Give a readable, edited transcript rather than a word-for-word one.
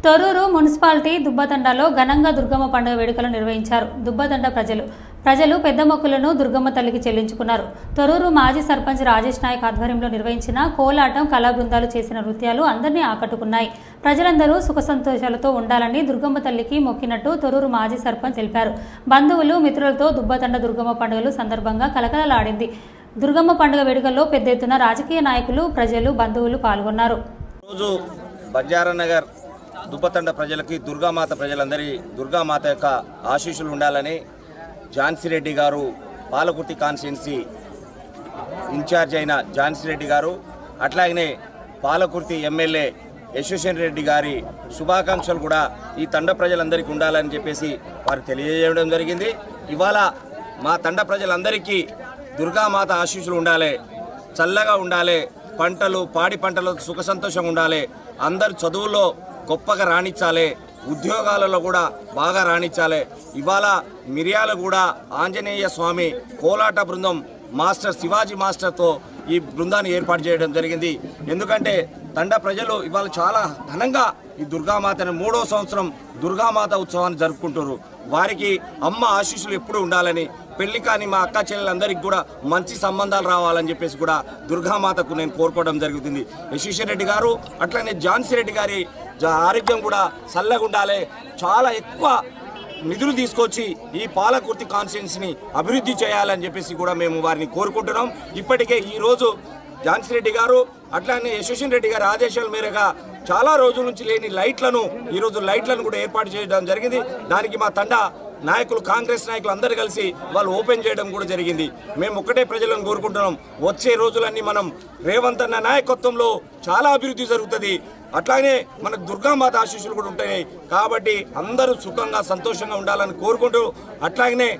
Thorrur municipality దుబ్బతండలో ఘనంగా దుర్గమ్మ పండుగ వేడుకలు నిర్వహించారు. దుబ్బతండ ప్రజలు పెద్ద మొక్కులను దుర్గమ్మ తల్లికి చెల్లించుకున్నారు. తొర్రూరు మాజీ సర్పంచ్ రాజేష్ నాయక్ ఆధ్వర్యంలో నిర్వహించిన కోలాటం, కళా బృందాలు చేసిన నృత్యాలు అందరినీ ఆకట్టుకున్నాయి. ప్రజలందరూ సుఖ సంతోషాలతో ఉండాలని దుర్గమ్మ తల్లికి మొక్కినట్టు తొర్రూరు మాజీ సర్పంచ్ తెలిపారు. బంధువులు, మిత్రులతో దుబ్బతండ దుర్గమ్మ పండుగలు సందర్భంగా కలకలలాడింది. దుర్గమ్మ పండుగ వేడుకల్లో పెద్ద ఎత్తున రాజకీయ నాయకులు, ప్రజలు, బంధువులు పాల్గొన్నారు. బంజారానగర్ దుబ్బతండ ప్రజలకి, దుర్గామాత ప్రజలందరి దుర్గామాత యొక్క ఆశీస్సులు ఉండాలని ఝాన్సీ రెడ్డి గారు, పాలకుర్తి కాన్స్టిట్యున్సీ ఇన్ఛార్జ్ అయిన ఝాన్సీ రెడ్డి గారు, అట్లాగనే పాలకుర్తి ఎమ్మెల్యే యశ్వసేన్ రెడ్డి గారి శుభాకాంక్షలు కూడా ఈ తండ ప్రజలందరికీ ఉండాలని చెప్పేసి వారు తెలియజేయడం జరిగింది. ఇవాళ మా తండ ప్రజలందరికీ దుర్గామాత ఆశీస్సులు ఉండాలి, చల్లగా ఉండాలి, పంటలు, పాడి పంటలు సుఖ సంతోషంగా ఉండాలి, అందరు చదువుల్లో గొప్పగా రాణించాలి, ఉద్యోగాలలో కూడా బాగా రాణించాలి. ఇవాళ మిర్యాలగూడ ఆంజనేయ స్వామి కోలాట బృందం మాస్టర్ శివాజీ మాస్టర్తో ఈ బృందాన్ని ఏర్పాటు చేయడం జరిగింది. ఎందుకంటే తండ ప్రజలు ఇవాళ చాలా ఘనంగా ఈ దుర్గామాతను 3వ సంవత్సరం దుర్గామాత ఉత్సవాన్ని జరుపుకుంటారు. వారికి అమ్మ ఆశీస్సులు ఎప్పుడు ఉండాలని, పెళ్లి కాని మా అక్క చెల్లెలందరికీ కూడా మంచి సంబంధాలు రావాలని చెప్పేసి కూడా దుర్గామాతకు నేను కోరుకోవడం జరుగుతుంది. యశ్వసేన్ రెడ్డి గారు, అట్లనే ఝాన్సీ రెడ్డి గారి ఆరోగ్యం కూడా చల్లగా ఉండాలి, చాలా ఎక్కువ నిధులు తీసుకొచ్చి ఈ పాలకుర్తి కాన్స్టిట్యున్సీని అభివృద్ధి చేయాలని చెప్పేసి కూడా మేము వారిని కోరుకుంటున్నాం. ఇప్పటికే ఈరోజు ఝాన్సీ రెడ్డి గారు, అట్లానే యశ్వసేన్ రెడ్డి గారి ఆదేశాల మేరగా చాలా రోజుల నుంచి లేని లైట్లను ఈరోజు లైట్లను కూడా ఏర్పాటు చేయడం జరిగింది. దానికి మా తండ నాయకులు, కాంగ్రెస్ నాయకులు అందరూ కలిసి వాళ్ళు ఓపెన్ చేయడం కూడా జరిగింది. మేము ఒక్కటే ప్రజలను కోరుకుంటున్నాం, వచ్చే రోజులన్నీ మనం రేవంత్ అన్న నాయకత్వంలో చాలా అభివృద్ధి జరుగుతుంది. అట్లానే మనకు దుర్గామాత ఆశీస్సులు కూడా ఉంటాయి. కాబట్టి అందరూ సుఖంగా, సంతోషంగా ఉండాలని కోరుకుంటూ, అట్లాగనే